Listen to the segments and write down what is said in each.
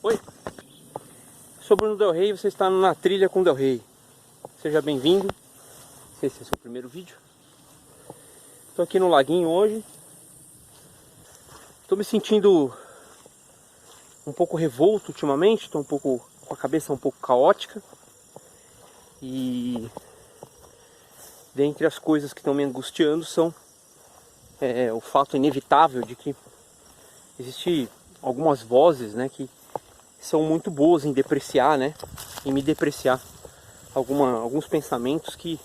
Oi, sou Bruno Del Rey, você está na trilha com Del Rey. Seja bem-vindo. Não sei se é o seu primeiro vídeo. Estou aqui no laguinho hoje. Estou me sentindo um pouco revolto ultimamente. Estou um pouco com a cabeça um pouco caótica. E dentre as coisas que estão me angustiando são o fato inevitável de que existem algumas vozes, né, que são muito boas em depreciar, né, em me depreciar. Alguns pensamentos que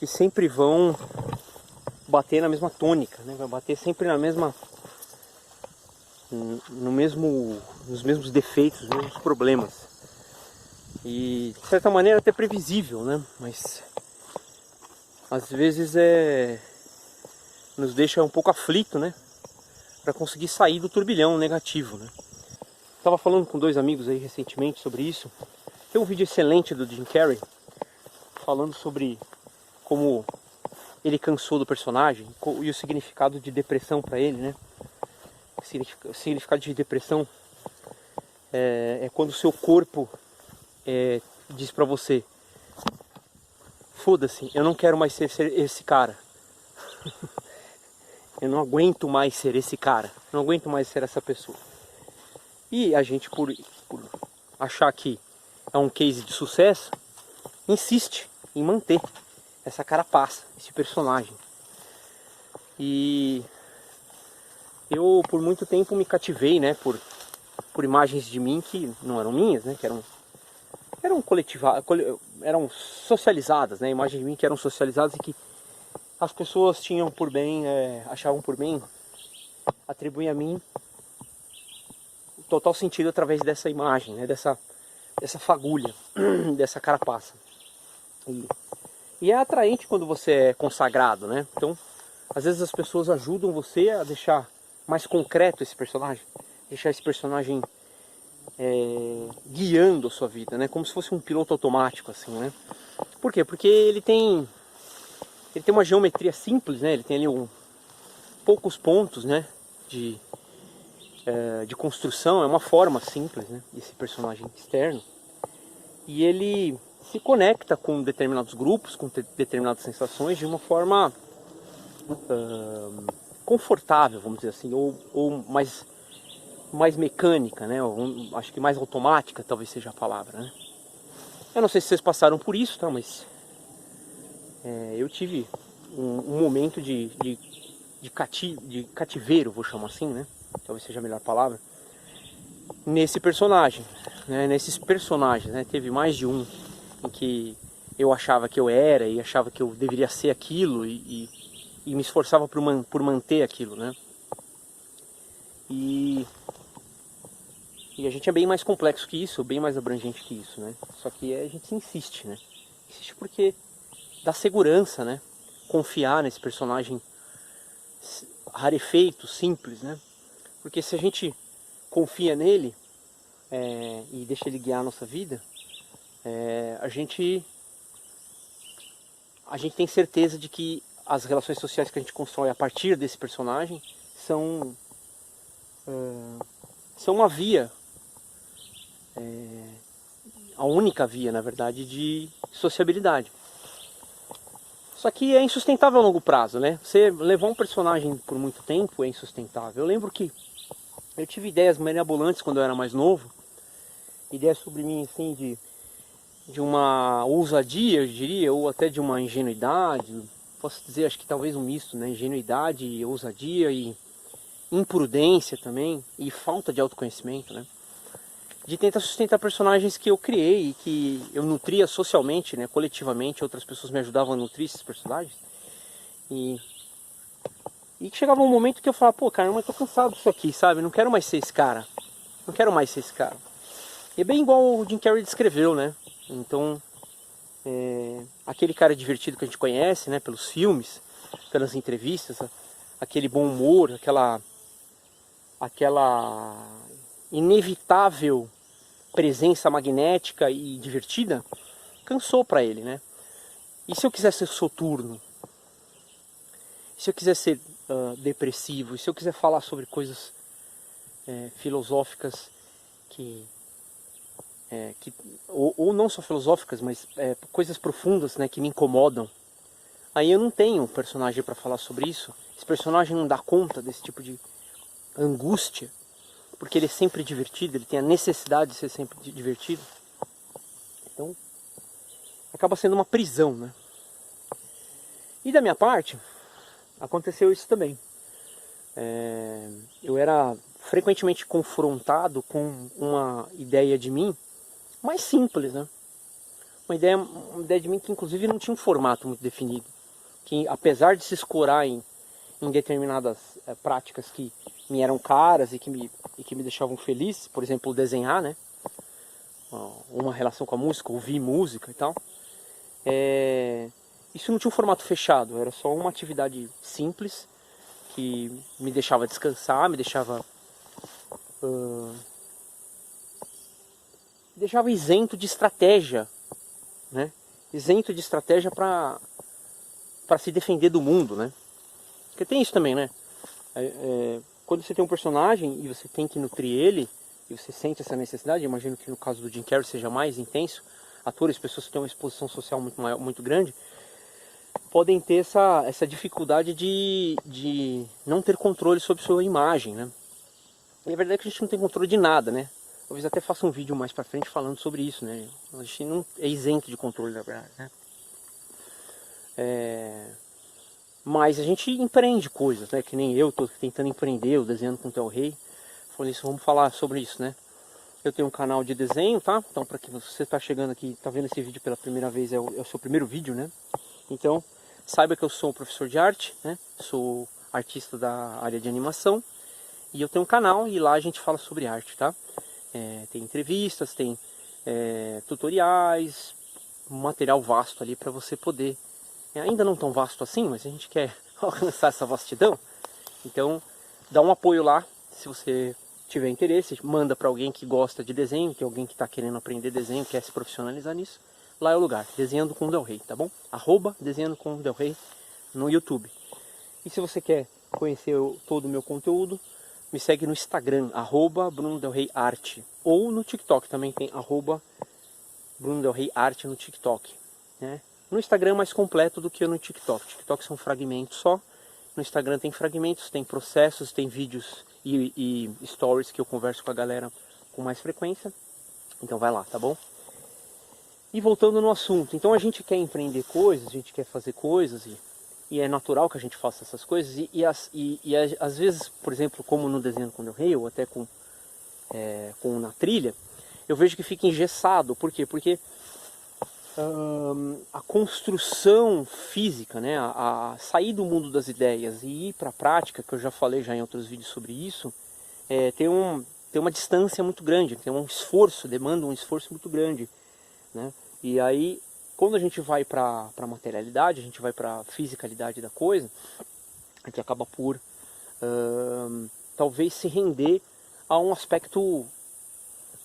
sempre vão bater na mesma tônica, né, vai bater sempre na mesma, nos mesmos defeitos, nos mesmos problemas. E de certa maneira até previsível, né, mas às vezes nos deixa um pouco aflito, né, para conseguir sair do turbilhão negativo, né. Estava falando com dois amigos aí recentemente sobre isso. Tem um vídeo excelente do Jim Carrey falando sobre como ele cansou do personagem e o significado de depressão para ele, né? O significado de depressão é quando o seu corpo diz para você: foda-se, eu não quero mais ser esse cara. Eu não aguento mais ser esse cara. Não aguento mais ser essa pessoa. E a gente, por achar que é um case de sucesso, insiste em manter essa carapaça, esse personagem. E eu por muito tempo me cativei, né, por imagens de mim que não eram minhas, né, que eram socializadas, né, imagens de mim que eram socializadas e que as pessoas tinham por bem, achavam por bem atribuir a mim total sentido através dessa imagem, né, dessa fagulha, dessa carapaça. E é atraente quando você é consagrado, né? Então, às vezes as pessoas ajudam você a deixar mais concreto esse personagem, deixar esse personagem guiando a sua vida, né? Como se fosse um piloto automático, assim, né? Por quê? Porque ele tem uma geometria simples, né? Ele tem ali poucos pontos, né? De construção, é uma forma simples, né? Esse personagem externo. E ele se conecta com determinados grupos, com determinadas sensações de uma forma confortável, vamos dizer assim, ou mais mecânica, né? Acho que mais automática talvez seja a palavra, né? Eu não sei se vocês passaram por isso, tá? Mas eu tive um momento de cativeiro, vou chamar assim, né? Talvez seja a melhor palavra, nesse personagem, né? Nesses personagens, né? Teve mais de um em que eu achava que eu era e achava que eu deveria ser aquilo e me esforçava por manter aquilo, né? E a gente é bem mais complexo que isso, bem mais abrangente que isso, né? Só que a gente insiste, né? Insiste porque dá segurança, né? Confiar nesse personagem rarefeito, simples, né? Porque se a gente confia nele e deixa ele guiar a nossa vida, a gente tem certeza de que as relações sociais que a gente constrói a partir desse personagem são uma via, a única via, na verdade, de sociabilidade. Só que é insustentável a longo prazo, né? Você levar um personagem por muito tempo é insustentável. Eu lembro que eu tive ideias mirabolantes quando eu era mais novo, ideias sobre mim, assim, de uma ousadia, eu diria, ou até de uma ingenuidade, posso dizer, acho que talvez um misto, né? Ingenuidade, ousadia e imprudência também, e falta de autoconhecimento, né? De tentar sustentar personagens que eu criei e que eu nutria socialmente, né? Coletivamente, outras pessoas me ajudavam a nutrir esses personagens. E que chegava um momento que eu falava, pô, caramba, eu tô cansado disso aqui, sabe? Não quero mais ser esse cara. Não quero mais ser esse cara. E é bem igual o Jim Carrey descreveu, né? Então, aquele cara divertido que a gente conhece, né? Pelos filmes, pelas entrevistas, aquele bom humor, aquela inevitável presença magnética e divertida, cansou pra ele, né? E se eu quiser ser soturno? Se eu quiser ser depressivo? E se eu quiser falar sobre coisas filosóficas ou não só filosóficas, mas coisas profundas, né, que me incomodam. Aí eu não tenho um personagem para falar sobre isso. Esse personagem não dá conta desse tipo de angústia, porque ele é sempre divertido, ele tem a necessidade de ser sempre divertido. Então, acaba sendo uma prisão, né? E da minha parte, aconteceu isso também. Eu era frequentemente confrontado com uma ideia de mim mais simples, né? Uma ideia de mim que inclusive não tinha um formato muito definido. Que apesar de se escorar em determinadas práticas que me eram caras e que me deixavam feliz, por exemplo, desenhar, né? Uma relação com a música, ouvir música e tal. Isso não tinha um formato fechado, era só uma atividade simples que me deixava descansar, me deixava isento de estratégia, né? Isento de estratégia para se defender do mundo, né? Porque tem isso também, né? Quando você tem um personagem e você tem que nutrir ele, e você sente essa necessidade, imagino que no caso do Jim Carrey seja mais intenso, atores, pessoas que têm uma exposição social muito grande, podem ter essa dificuldade de não ter controle sobre sua imagem, né? E a verdade é que a gente não tem controle de nada, né? Talvez até faça um vídeo mais pra frente falando sobre isso, né? A gente não é isento de controle, na verdade, né? Mas a gente empreende coisas, né? Que nem eu tô tentando empreender, eu desenhando com o Del Rey. Falando isso, vamos falar sobre isso, né? Eu tenho um canal de desenho, tá? Então, para quem você está chegando aqui, tá vendo esse vídeo pela primeira vez, é o seu primeiro vídeo, né? Então, saiba que eu sou um professor de arte, né? Sou artista da área de animação. E eu tenho um canal e lá a gente fala sobre arte, tá? Tem entrevistas, tem tutoriais, um material vasto ali para você poder... ainda não tão vasto assim, mas a gente quer alcançar essa vastidão. Então, dá um apoio lá, se você tiver interesse, manda para alguém que gosta de desenho, que é alguém que está querendo aprender desenho, quer se profissionalizar nisso. Lá é o lugar, Desenhando com o Del Rey, tá bom? @Desenhando com o Del Rey no YouTube. E se você quer conhecer todo o meu conteúdo, me segue no Instagram, @BrunoDelReyArte. Ou no TikTok também tem @BrunoDelReyArte no TikTok, né? No Instagram é mais completo do que no TikTok. TikTok são fragmentos só. No Instagram tem fragmentos, tem processos, tem vídeos e stories que eu converso com a galera com mais frequência. Então vai lá, tá bom? E voltando no assunto. Então a gente quer empreender coisas, a gente quer fazer coisas e é natural que a gente faça essas coisas. E às vezes, por exemplo, como no Desenho com o Del Rey ou até com na trilha, eu vejo que fica engessado. Por quê? Porque a construção física, né, a sair do mundo das ideias e ir para a prática, que eu já falei já em outros vídeos sobre isso, tem uma distância muito grande, tem um esforço, demanda um esforço muito grande, né? E aí, quando a gente vai para a materialidade, a gente vai para a fisicalidade da coisa, a gente acaba por talvez se render a um aspecto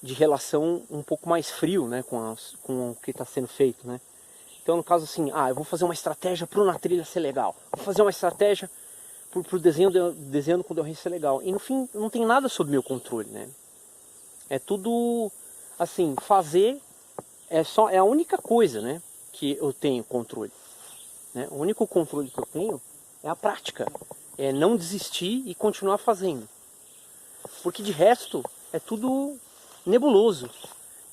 de relação um pouco mais frio, né, com o que está sendo feito, né? Então, no caso assim, eu vou fazer uma estratégia para o na trilha ser legal, vou fazer uma estratégia para o desenhando com o Del Rey ser legal, e no fim não tem nada sob meu controle, né? É tudo assim, fazer é a única coisa, né, que eu tenho controle, né? O único controle que eu tenho é a prática, é não desistir e continuar fazendo, porque de resto é tudo nebuloso.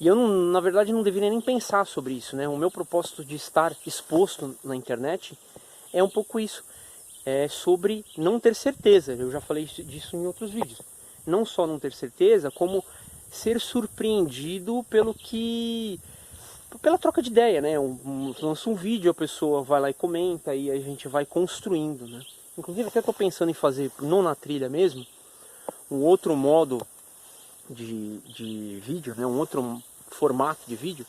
E eu, na verdade, não deveria nem pensar sobre isso, né? O meu propósito de estar exposto na internet é um pouco isso. É sobre não ter certeza. Eu já falei disso em outros vídeos. Não só não ter certeza, como ser surpreendido pela troca de ideia, né? Lança um vídeo, a pessoa vai lá e comenta e a gente vai construindo, né? Inclusive até estou pensando em fazer, não na trilha mesmo, um outro modo de vídeo, né, um outro formato de vídeo,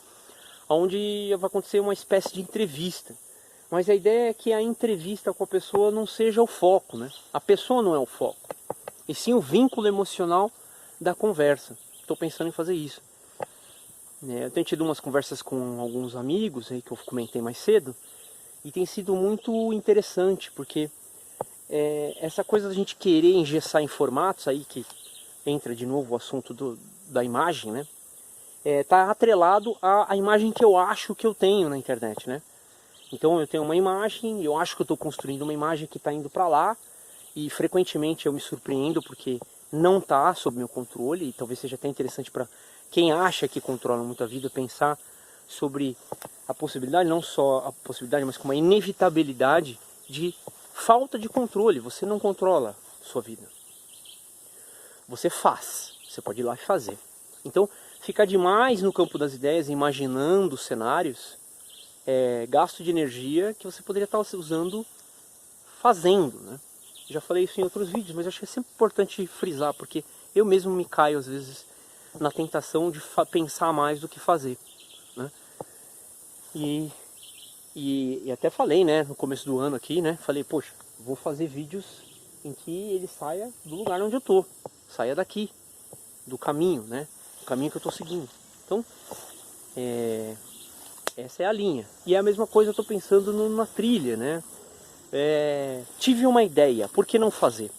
onde vai acontecer uma espécie de entrevista. Mas a ideia é que a entrevista com a pessoa não seja o foco, né? A pessoa não é o foco, e sim o vínculo emocional da conversa. Estou pensando em fazer isso. Eu tenho tido umas conversas com alguns amigos aí que eu comentei mais cedo, e tem sido muito interessante, porque essa coisa da gente querer engessar em formatos aí que entra de novo o assunto da imagem, né? Tá atrelado à imagem que eu acho que eu tenho na internet, né? Então eu tenho uma imagem, eu acho que eu estou construindo uma imagem que está indo para lá, e frequentemente eu me surpreendo porque não está sob meu controle, e talvez seja até interessante para quem acha que controla muito a vida pensar sobre a possibilidade, não só a possibilidade, mas como a inevitabilidade de falta de controle. Você não controla a sua vida. Você faz, você pode ir lá e fazer. Então, ficar demais no campo das ideias, imaginando cenários, gasto de energia que você poderia estar usando fazendo, né? Já falei isso em outros vídeos, mas acho que é sempre importante frisar, porque eu mesmo me caio às vezes na tentação de pensar mais do que fazer, né? E até falei, né, no começo do ano aqui, né, falei, poxa, vou fazer vídeos em que ele saia do lugar onde eu tô, saia daqui, do caminho, né, do caminho que eu tô seguindo. Então, essa é a linha. E é a mesma coisa eu tô pensando numa trilha, né. Tive uma ideia, por que não fazer?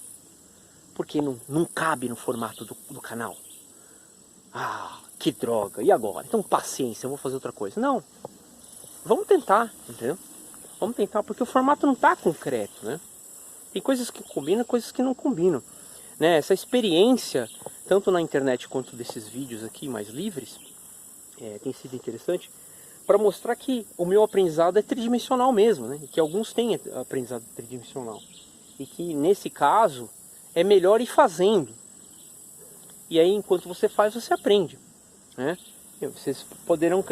Porque não cabe no formato do canal. Ah, que droga, e agora? Então paciência, eu vou fazer outra coisa. Não, vamos tentar, entendeu? Vamos tentar, porque o formato não está concreto, né? Tem coisas que combinam, coisas que não combinam, né? Essa experiência, tanto na internet quanto desses vídeos aqui mais livres, tem sido interessante para mostrar que o meu aprendizado é tridimensional mesmo, né? E que alguns têm aprendizado tridimensional. E que nesse caso é melhor ir fazendo. E aí enquanto você faz, você aprende, né? Vocês poderão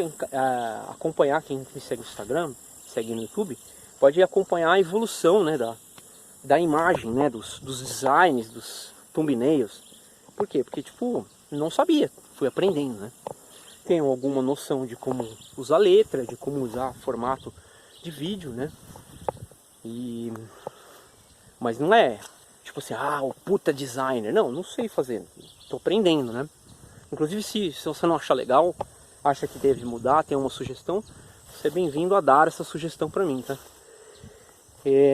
acompanhar, quem me segue no Instagram, segue no YouTube, pode acompanhar a evolução, né, da imagem, né, dos designs, dos thumbnails. Por quê? Porque, tipo, não sabia, fui aprendendo, né? Tenho alguma noção de como usar letra, de como usar formato de vídeo, né? Mas não é, tipo assim, o puta designer. Não sei fazer, tô aprendendo, né? Inclusive, se você não achar legal, acha que deve mudar, tem uma sugestão, você é bem-vindo a dar essa sugestão para mim, tá?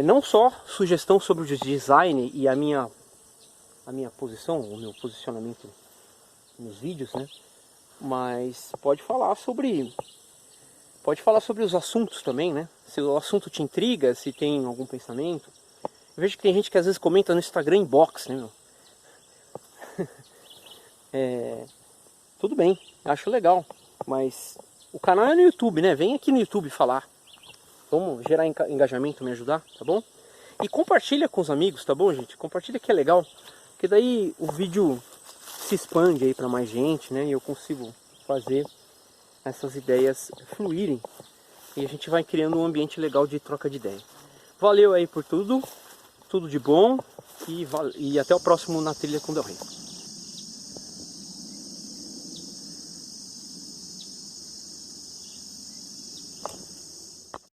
Não só sugestão sobre o design e a minha posição, o meu posicionamento nos vídeos, né? Mas pode falar sobre os assuntos também, né? Se o assunto te intriga, se tem algum pensamento. Eu vejo que tem gente que às vezes comenta no Instagram inbox, né, meu? Tudo bem, acho legal, mas o canal é no YouTube, né? Vem aqui no YouTube falar. Vamos gerar engajamento, me ajudar, tá bom? E compartilha com os amigos, tá bom, gente? Compartilha que é legal, porque daí o vídeo se expande aí para mais gente, né? E eu consigo fazer essas ideias fluírem. E a gente vai criando um ambiente legal de troca de ideia. Valeu aí por tudo de bom e até o próximo Na Trilha com Del Rey.